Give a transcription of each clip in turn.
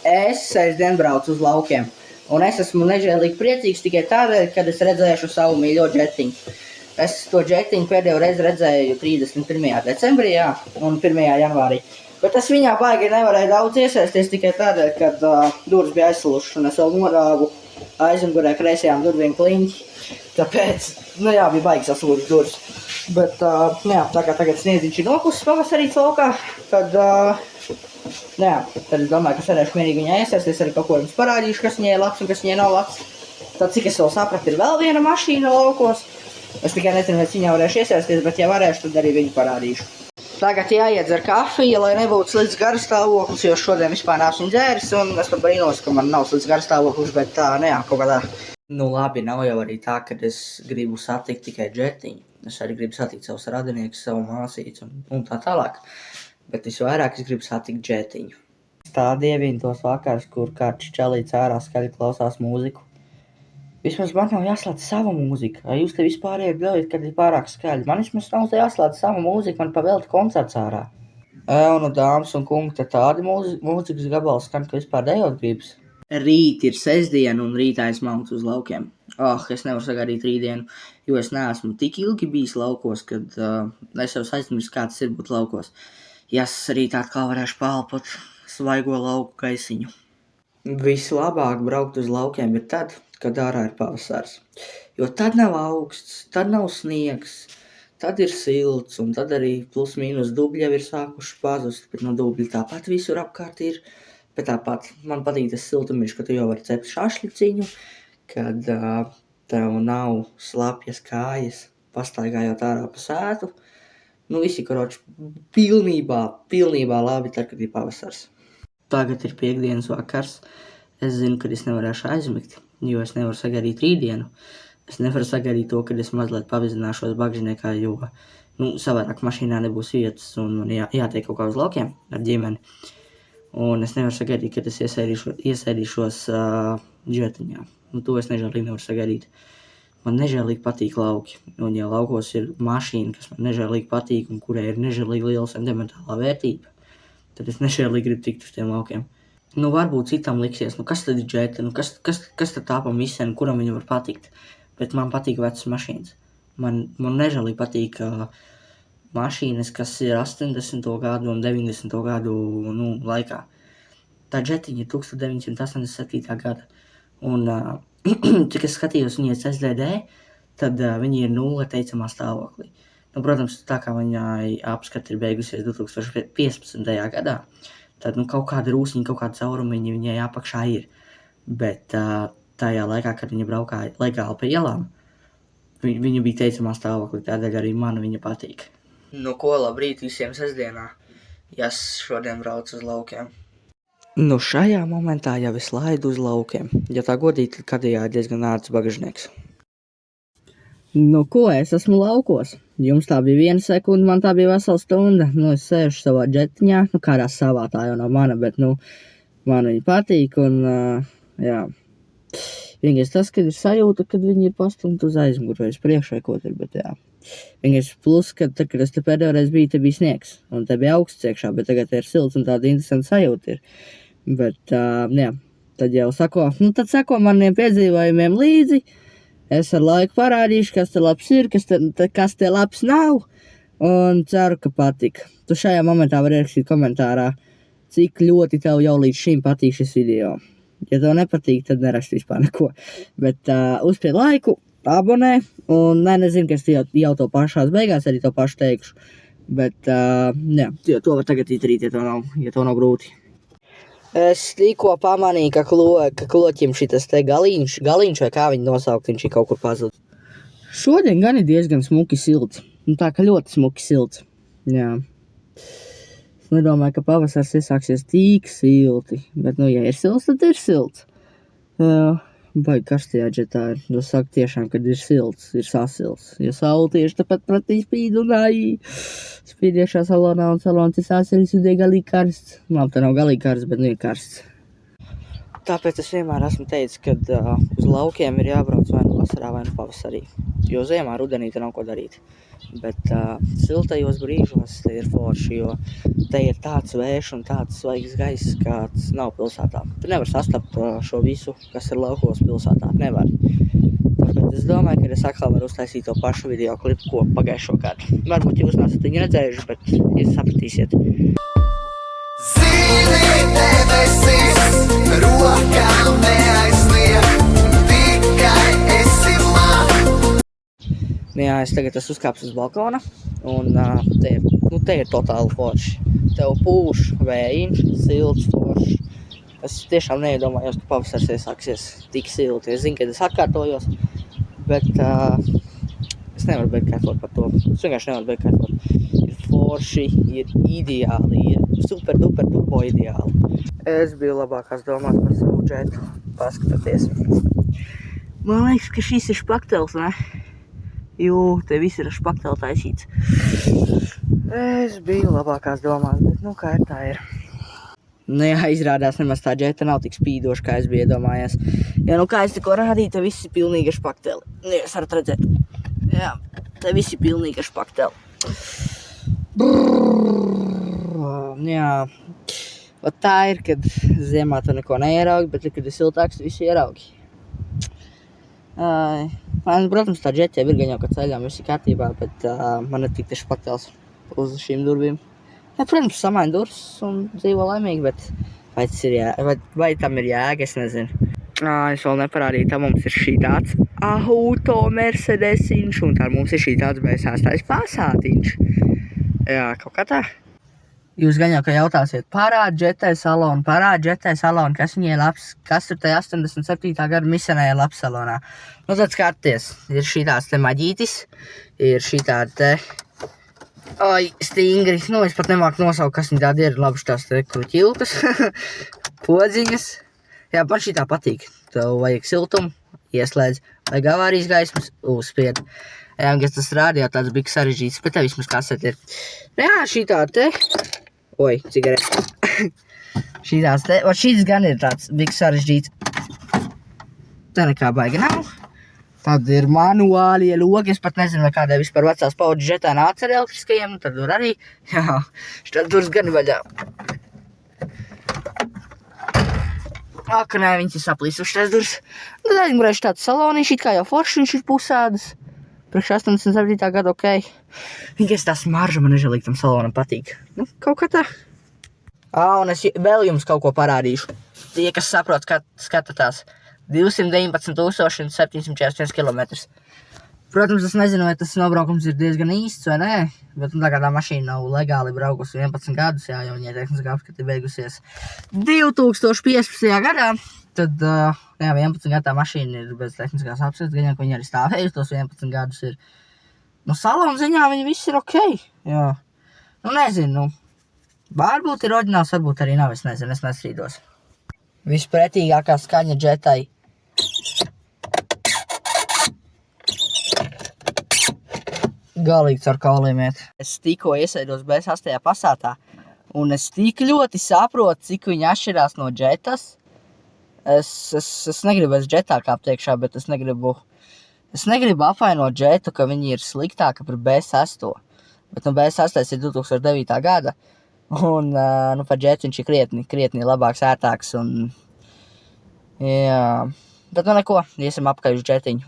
Es sestdien braucu uz laukiem, un es esmu nežēlīgi priecīgs tikai tādēļ, kad es redzēšu savu mīļo džetiņu. Es to džetiņu pēdējo reizi redzēju 31. decembrī, jā, un 1. janvārī. Bet es viņā baigi nevarēju daudz iesaisties tikai tādēļ, kad durvis bija aizsalušas, un es vēl norāvu aizmugurē kreisajām durvīm kliņķi. Tāpēc, bija baigi sasalušas durvis. Bet, tā kā tagad sniedziņš ir nokusis pavasarīts laukā, tad es domāju, ka varēšu mierīgi viņai iesaisties, arī kaut ko jums parādīšu, kas viņai ir labs un kas viņai nav labs. Tad, cik es vēl sapratu, ir vēl viena mašīna laukos. Es tikai nezinu, vai viņā varēšu iesaisties, bet ja varēšu, tad arī viņu parādīšu. Tagad jāiedzer kafija, lai nebūtu slikts garastāvoklis, jo šodien vispār neesmu dzēris, un es pat brīnos, ka man nav slikts garastāvoklis, bet kaut kādā. Labi, nav jau arī tā, ka es gribu satikt tikai džetiņu. Es arī gribu satikt savus radiniekus, savu māsītes un tā tālāk. Bet visvairāk es gribu satikt džetiņu. Tā dievina tos vakars, kur kāds čelīts ārā skaļi klausās mūziku. Vismaz man nav jāslēdz sava mūzika. Jūs te vispārējie bļaujat, kad ir pārāk skaļi. Man vismaz nav jāslēdz sava mūzika, man pavelta koncerts ārā. Nu, dāmas un kungi, te tādi mūzikas gabali skan, ka vispār dejot gribas. Rīt ir sestdiena un rītā es maucu uz laukiem. Es nevaru sagaidīt rītdienu, jo es neesmu tik ilgi bijis laukos, kad es jau aizmirsu, kā tas ir būt laukos. Ja es rītā atkal varēšu palpot svaigo lauku gaisiņu. Vislabāk braukt uz laukiem ir tad, kad ārā ir pavasars. Jo tad nav augsts, tad nav sniegs, tad ir silts, un tad arī plus mīnus dubļi jau ir sākuši pazust, bet no dubļi tāpat visur apkārt ir. Bet tāpat man patīk tas siltumiņš, ka tu jau vari cept šašļiciņu, kad tev nav slapjas kājas, pastaigājot ārā pa sētu. Visi, karoči, pilnībā labi tad, kad ir pavasars. Tagad ir piekdienas vakars. Es zinu, kad es nevarēšu aizmigt, jo es nevaru sagaidīt rītdienu. Es nevaru sagaidīt to, kad es mazliet pavizināšos bagžiniekā, jo savādāk mašīnā nebūs vietas un man jātiek kaut kā uz laukiem ar ģimeni. Un es nevaru sagaidīt, kad es iesēdīšos džetiņā. To es nežēlīgi nevaru sagaidīt. Man nežēlīgi patīk lauki. Un ja laukos ir mašīna, kas man nežēlīgi patīk un kurai ir nežēlīgi liela sentimentālā vērtība, tad es nežēlīgi gribu tikt uz tiem laukiem. Varbūt citam liksies, kas tad ir džeti, kas tad tā pa misenu, kuram viņa var patikt. Bet man patīk vecas mašīnas. Man nežēlīgi patīk mašīnas, kas ir 80. gadu un 90. gadu laikā. Tā džetiņa ir 1987. gada. Un cik es skatījos viņas SDD, tad viņi ir 0 teicamā stāvoklī. Protams, tā kā viņai apskata ir beigusies 2015. gadā, tad kaut kāda rūsiņa, kaut kāda caurumiņa viņai apakšā ir. Bet tajā laikā, kad viņa braukāja legāli pa ielām, viņa bija teicamā stāvoklī, tādēļ arī man viņa patīk. Labrīt visiem sestdienā, ja es šodien braucu uz laukiem. Šajā momentā jau es laidu uz laukiem, ja tā godīgi, tad kadījā ir diezgan ārts bagažnieks. Es esmu laukos. Jums tā bija 1 sekunde, man tā bija vesela stunda. Es sēžu savā džetiņā, kādā savā, tā jau nav mana, bet, man viņa patīk, un, jā. Vienīgais tas, kad ir sajūta, kad viņi ir pastumti uz aizmuguri vai uz priekšu vai ko tur, bet, jā. Vienīgais plus, kad es te pēdējo reizi biju, te bija sniegs, un te bija augsts iekšā, bet tagad ir silts un tāda interesanta sajūta ir. Bet, jā, tad jau sako maniem piedzīvojumiem līdzi. Es ar laiku parādīšu, kas te labs ir, kas te labs nav, un ceru, ka patika. Tu šajā momentā vari ierakstīt komentārā, cik ļoti tev jau līdz šim patīk šis video. Ja tev nepatīk, tad nerakst vispār neko. Bet uzspied laiku, abonē, un nezinu, ka es jau to pašās beigās arī to pašu teikšu. Bet, jā, to var tagad izdarīt, ja to nav grūti. Es tikko pamanīju, ka kloķim šitas te galiņš vai kā viņu nosaukt, viņš ir kaut kur pazudis. Šodien gan ir diezgan smuki silts. Tā kā ļoti smuki silts. Jā. Es nedomāju, ka pavasars iesāksies tik silti. Bet, ja ir silts, tad ir silts. Baigi karstajā džetā ir. Saka tiešām, kad ir silts, ir sasilts. Ja saule tieši tāpat pretī spīd un spīd iekšā salonā un salons ir sasilts un ir galīgi karsts. Labi, tā nav galīgi karsts, bet ir karsts. Tāpēc es vienmēr esmu teicis, ka uz laukiem ir jābrauc vai nu vasarā, vai nu pavasarī. Jo ziemā, rudenī te nav ko darīt. Bet siltajos brīžos te ir forši, jo te ir tāds vējš un tāds svaigs gaiss, kāds nav pilsētā. Tu nevar sastapt šo visu, kas ir laukos pilsētā. Nevar. Tāpēc es domāju, ka es atkal varu uztaisīt to pašu video klipu, ko pagājušo gadu. Varbūt jūs nesat viņu redzējuši, bet jūs sapratīsiet. Zini debesis, rokām neaizliek, tikai esi man. Jā, es tagad esmu uzkāpis uz balkona, un te ir totāli forši. Tev pūš vējiņš, silts forši. Es tiešām neiedomājos, ka pavasars iesāksies tik silti. Es zinu, ka es atkārtojos, bet es nevaru beigt kaifot par to. Es vienkārši nevaru beigt kaifot. Ir forši, ir ideāli, ir super duper turbo ideāli. Es biju labākās domās par savu džetu. Paskatieties. Man liekas, ka šis ir špaktels, ne? Jū, te viss ir špakteli taisīts. Es biju labākās domās, bet nu kā ir tā ir. Nu jā, izrādās nemaz tā džeta nav tik spīdoša, kā es biju iedomājies. Ja nu kā es tikko rādīju, te viss ir pilnīgi špakteli. Nu, jūs varat redzēt. Jā, te viss ir pilnīgi špakteli. Jā. Ot tā ir, kad ziemā tu neko neieraugi, bet kad ir siltāks, visu ieraugi. Man, protams, tā džeta jau ir gan jau, ka ceļām viss ir kārtībā, bet man ir tik te špaktels uz šīm durvīm. Ja, protams, samaina durvis un dzīvo laimīgi, bet vai tam ir jēga, es nezinu. Es vēl neparādīju, tā mums ir šī tāds auto Mercedesiņš, un tā mums ir šī tāds B6 Passatiņš. Jā, kaut kā tā. Jūs gan jau, ka jautāsiet, parād džetai salonu, kas viņai labs, kas tur tai 87. gada misenē labs salonā. Nu, tad skaties, ir šī tāds te maģītis, ir šī tāda te... Oi, stingri. Nu, es pat nemāku nosaukt, kas viņi tādi ir. Labi, tās te kruķilkas, podziņas. Jā, man šī tā patīk. Tev vajag siltumu, ieslēdz. Vajag avārijas gaismas, uzspied. Jā, un tas rādījā tāds bija sarežģīts, bet te vismaz kasete ir. Jā, šī tā te. Oi, cigarete. Šī tāds te. O, šīs gan ir tāds bija sarežģīts. Te nekā baigi nav. Tad ir manuālie logi, es pat nezinu, vai kādai vispār vecās paudzes džetā nāca ar elektriskajiem, tad tur arī, jā, šitās durvis gan vaļā. Ak, nē, viņas ir saplīsušas tās durvis. Tad aizmurēšu tāds salonīši, it kā jau forši viņš ir pusēdas. Priekš 87. gada, okei. Viņas tā smarža man nežēlīgi tam salonam patīk. Nu, kaut kā tā. Un es vēl jums kaut ko parādīšu. Tie, kas saprot, skatatās. 219,741 kilometrus. Protams, es nezinu, vai tas nobraukums ir diezgan īsts vai nē, bet tā kā tā mašīna nav legāli braukusi 11 gadus, jā, jo viņai tehniskā apskata ir beigusies 2015. gadā, tad, jā, 11 gadu tā mašīna ir bez tehniskās apskatas, gan jau, ka viņa arī stāvējusi tos 11 gadus ir. Nu, salonu ziņā viņi visi ir okei, jā. Nu, nezinu, varbūt ir oriģināls, varbūt arī nav, es nezinu, es nestrīdos. Vispretīgākā skaņa džetai. Galīgi ar kauliem iet. Es tikko iesēdos B8 Passatā, un es tik ļoti saprotu, cik viņa atšķirās no džetas. Es negribu es džetā kāpt iekšā, bet es negribu apvainot džetu, ka viņi ir sliktāka par B6. Bet nu, B8 ir 2009. gada, un nu, par džetu viņš ir krietni labāks, ērtāks, un jā. Bet nu neko, iesim apkaļ uz džetiņu.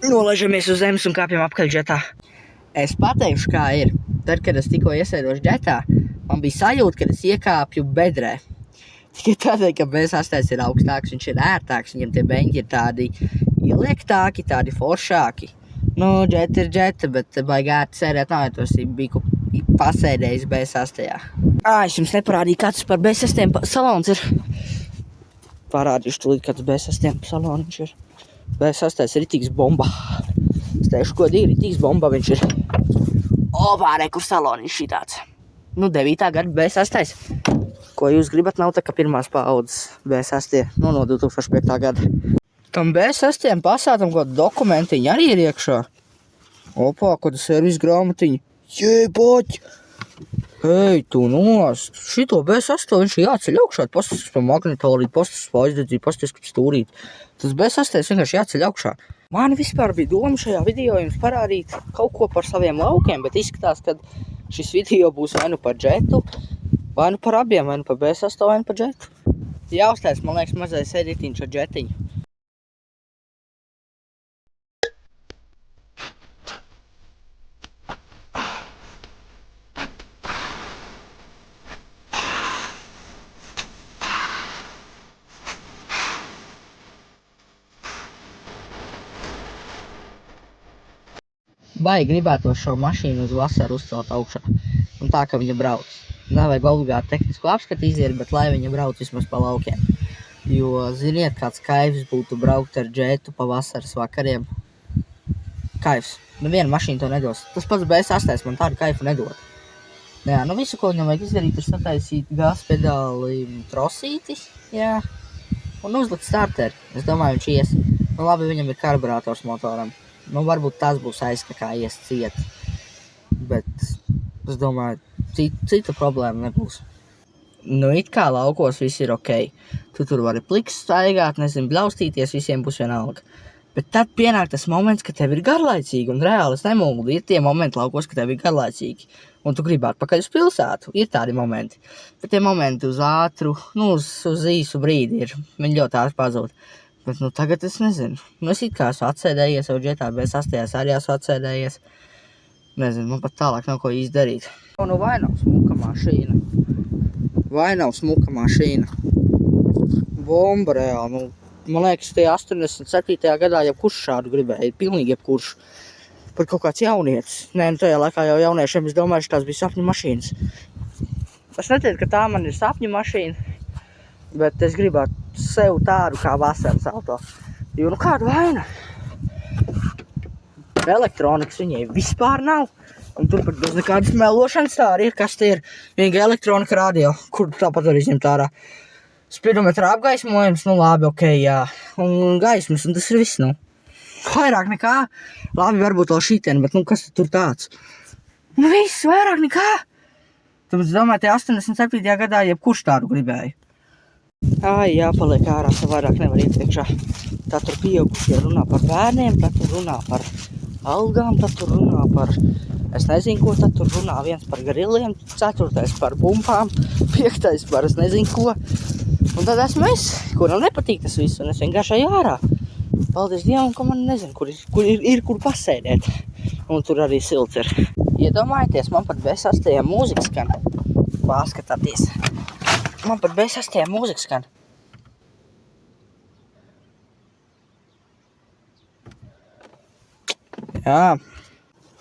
Nolaižamies uz zemes un kāpjam apkaļ džetā. Es pateikšu, kā ir. Tad, kad es tikko iesēdos džetā, man bija sajūta, ka es iekāpju bedrē. Tikai tādēļ, ka B8 ir augstāks, viņš ir ērtāks, viņam tie beņķi ir tādi ieliektāki, tādi foršāki. Nu, džeta ir džeta, bet baigi ērti sēdēt nav, ja tos biju pasēdējis B8. Es jums neparādīju, kāds par B8 salons ir. Parādīšu tulīt, kāds B8 saloniņš ir. B8 ir ritīgs bomba. Es teikšu, ko ritīgs bomba viņš ir. Ovārē, kur saloniņš šī tāds. Nu, 9. gada B8. Ko jūs gribat, nav tā, ka pirmās paaudzes B8, nu, no 2005. gada. Tam B8 Passatam kaut dokumentiņi arī ir iekšā. Opā, kāda servis grāmatiņa. Jē, boķi! Ej, tu nost! Šito B8 viņš ir jāceļ augšā, pastas pa magnetolīti, pastas pa aizdedzību, pastas pa stūrīti. Tas B8 vienkārši jāceļ augšā. Man vispār bija doma šajā video jums parādīt kaut ko par saviem laukiem, bet izskatās, ka šis video būs vai nu par džetu, vai nu par abiem, vai nu par B8, vai nu par džetu. Jāuztais, man liekas, mazais editiņš ar džetiņu. Baigi gribētos šo mašīnu uz vasaru uzcelt augšā. Un tā, ka viņa brauc. Nevajag obligāti tehnisku apskatu iziet, bet lai viņa brauc vismaz pa laukiem. Jo, ziniet, kāds kaifs būtu braukt ar džetu pa vasaras vakariem. Kaifs. Neviena mašīna to nedos. Tas pats B8 man tādu kaifu nedod. Jā, nu visu, ko viņam vajag izdarīt, ir sataisīt gazpedāli trosīti, jā. Un uzlikt starteri. Es domāju, viņš ies. Nu labi, viņam ir karburators motoram. Nu, varbūt tas būs aizskakājies ciet, bet es domāju, cita problēma nebūs. Nu, it kā laukos viss ir ok. Tu tur vari pliks staigāt, nezinu, bļaustīties, visiem būs vienalga. Bet tad pienāk tas moments, ka tev ir garlaicīgi, un reāli es nemuldu. Ir tie momenti laukos, ka tev ir garlaicīgi, un tu gribi atpakaļ uz pilsētu. Ir tādi momenti. Bet tie momenti uz ātru, nu, uz īsu brīdi ir. Viņi ļoti ātri pazūd. Bet, nu, tagad es nezinu. Nu, es it kā esmu atsēdējies, jau džetā B8 arī esmu atsēdējies. Nezinu, man pat tālāk nav ko izdarīt. Nu, vai nav smuka mašīna? Vai nav smuka mašīna? Bomba reāli, nu, man liekas, tie 87. gadā jebkurš šādu gribēja, pilnīgi jebkurš. Par kaut kāds jaunietis. Nē, nu, tajā laikā jau jauniešiem es domāju, ka tās bija sapņu mašīnas. Es neteicu, ka tā man ir sapņu mašīna. Bet es gribētu sev tādu kā vasaras auto. Jo, nu kāda vaina? Elektronikas viņai vispār nav. Un tur pat bez nekādas melošanas tā arī ir, kas te ir. Vienīgi elektronika radio, kur tāpat var izņemt ārā. Spidometra apgaismojums, nu labi, ok, jā. Un gaismas, un tas ir viss, nu. Vairāk nekā. Labi, varbūt vēl šitien, bet nu kas tur tāds? Nu viss, vairāk nekā. Tāpēc domāju, tie 87. gadā jebkurš tādu gribēja. Ai, jāpaliek ārā, savādāk nevar iet iekšā. Tā tur pieaugušie runā par bērniem, tā tur runā par algām, tā tur runā par, es nezinu, ko, tā tur runā viens par griliem, 4. par pumpām, 5. par es nezinu ko. Un tad esmu es, kuram nepatīk tas viss, un es vienkārši eju ārā. Paldies Dievam, ka man nezinu, kur pasēdēt. Un tur arī silts ir. Iedomājieties, man pat B8 mūzika skan. Paskatāties. Man pat B8 mūzika skan. Jā.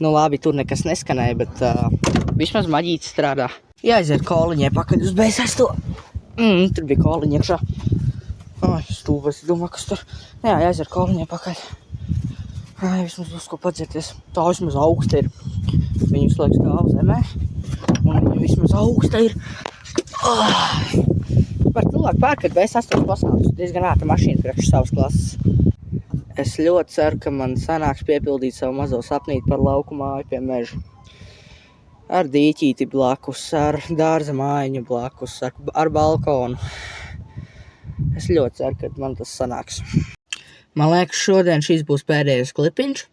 Nu labi, tur nekas neskanēja, bet vismaz maģītis strādā. Jāiziet koliņai pakaļ uz B8. Tur bija koliņa iekšā. Ai, stūbes, domāju, kas tur. Jā, jāiziet koliņai pakaļ. Ai, vismaz būs ko padzerties. Tā vismaz augsta ir. Viņa visu laiku stāv zemē. Un viņa vismaz augsta ir. Par cilvēku pērkat B8 pasaules. Diezgan ātra mašīna priekš savas klases. Es ļoti ceru, ka man sanāks piepildīt savu mazo sapnīti par lauku māju pie meža. Ar dīķīti blakus, ar dārza mājiņu blakus, ar balkonu. Es ļoti ceru, ka man tas sanāks. Man liekas, šodien šīs būs pēdējais klipiņš,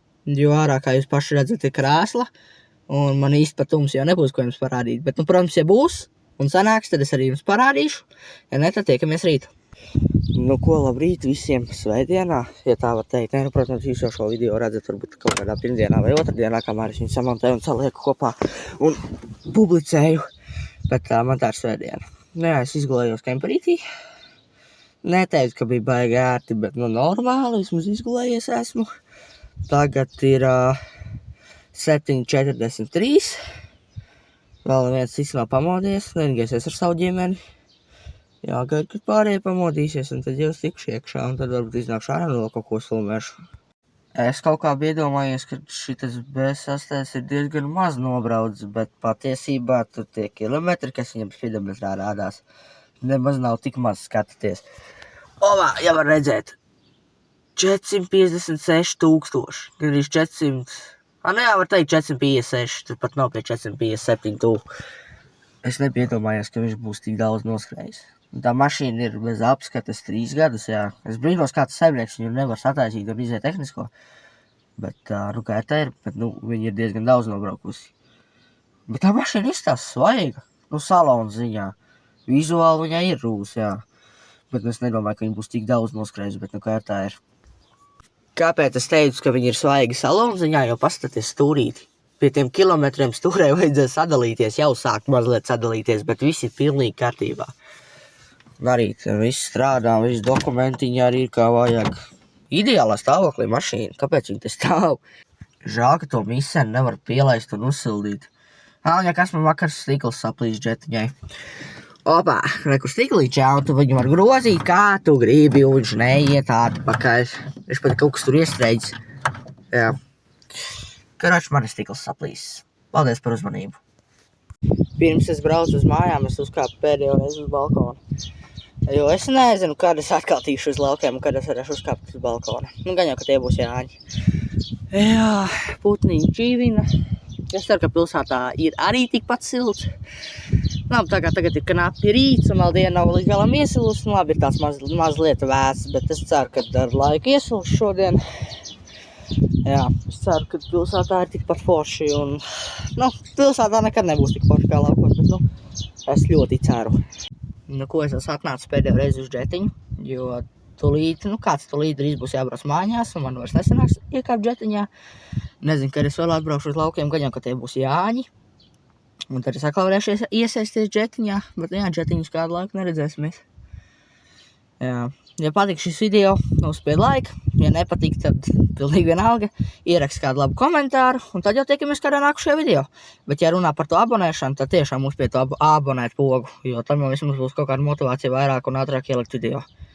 jo ārā, kā jūs paši redzat, ir krāsla. Un man īsti pat tums jau nebūs, ko jums parādīt. Bet, nu, protams, ja būs un sanāks, tad es arī jums parādīšu. Ja ne, tad tiekamies rīt. Nu, ko labrīt visiem svētdienā, ja tā var teikt. Nē, nu, protams, jūs jau šo video redzat varbūt kaut kādā pirmdienā vai otrdienā, kamēr es viņu samontēju un salieku kopā un publicēju. Bet man tā ir svētdiena. Jā, es izgulējos kemperītī. Neteicu, ka bija baigi ērti, bet nu normāli, vismaz izgulējies esmu. Tagad ir 7:43. Vēl neviens cits nav pamodies, neringēsies ar savu ģimeni. Jāgaid, kad pārējie pamodīsies, un tad jau es tikšu iekšā, un tad varbūt iznākšu ārā un vēl kaut ko filmēšu. Es kaut kā iedomājos, ka šitas B8 ir diezgan maz nobraucis, bet patiesībā tur tie kilometri, kas viņam spidometrā rādās, nemaz nav tik maz skatīties. Ovā, jau var redzēt, 456 000, gandrīz 400 Nu jā, var teikt 456, tur pat nav pie 457 tuvu. Es nebiju iedomājies, ka viņš būs tik daudz noskrējis. Tā mašīna ir bez apskates 3 gadus, jā. Es brīnos, kāds saimnieks viņu nevar sataisīt un iziet tehnisko. Bet, kā tā ir, bet, viņi ir diezgan daudz nobraukusi. Bet tā mašīna izstās svaiga, salona ziņā. Vizuāli viņai ir rūs, jā. Bet es nedomāju, ka viņi būs tik daudz noskrējusi, bet, kā tā ir. Kāpēc es teicu, ka viņi ir svaigi salona ziņā, jo paskaties stūrīti. Pie tiem kilometriem stūrē vajadzēja sadalīties, jau sākt mazliet sadalīties, bet viss ir pilnīgi kārtībā. Un arī viss strādā, viss dokumentiņi arī ir kā vajag. Ideālā stāvoklī mašīna, kāpēc viņi te stāv? Žēl, ka to misenu nevar pielaist un uzsildīt. Ja kas man vakars stikls saplīs džetiņai. Opā, reku stiklīčā, un tu viņu var grozīt, kā tu gribi, un viņš neiet atpakaļ. Viņš pat kaut kas tur iestrēģis. Jā. Karoči, man ir stikls saplīsis. Paldies par uzmanību. Pirms es braucu uz mājām, es uzkāpu pēdējo reizi uz balkonu. Jo es nezinu, kad es atkal tīšu uz laukiem, un kad es varēšu uzkāpt uz balkonu. Gan jau, ka tie būs Jāņi. Jā, putniņi čīvina. Es ceru, ka pilsētā ir arī tikpat silts. Labi, tagad ir knapi rīts, un vēl diena nav līdz galam iesilus. Labi, ir tāds mazliet vēss, bet es ceru, ka ar laiku iesilus šodien. Jā, es ceru, ka pilsētā ir tikpat forši, un, pilsētā nekad nebūs tik forši kā laukos, bet, es ļoti ceru. Ko es esmu atnācis pēdējo reizi uz džetiņu, jo kāds tūlīt drīz būs jābrauc mājās, un man vairs nesanāks iekāpt džetiņā. Nezinu, kad es vēl atbraukšu uz laukiem, gan jau, ka tie būs Jāņi. Un tad es atkal varēšu iesaisties džetiņā, bet džetiņus kādu laiku neredzēsimies. Jā. Ja patīk šis video, uzspied laiku. Ja nepatīk, tad pilnīgi vienalga. Ierakst kādu labu komentāru, un tad jau tiekamies kādā nākušajā video. Bet ja runā par to abonēšanu, tad tiešām uzspied to abonēt pogu, jo tam jau vismaz būs kaut kāda motivācija vairāk un ātrāk ielikt video.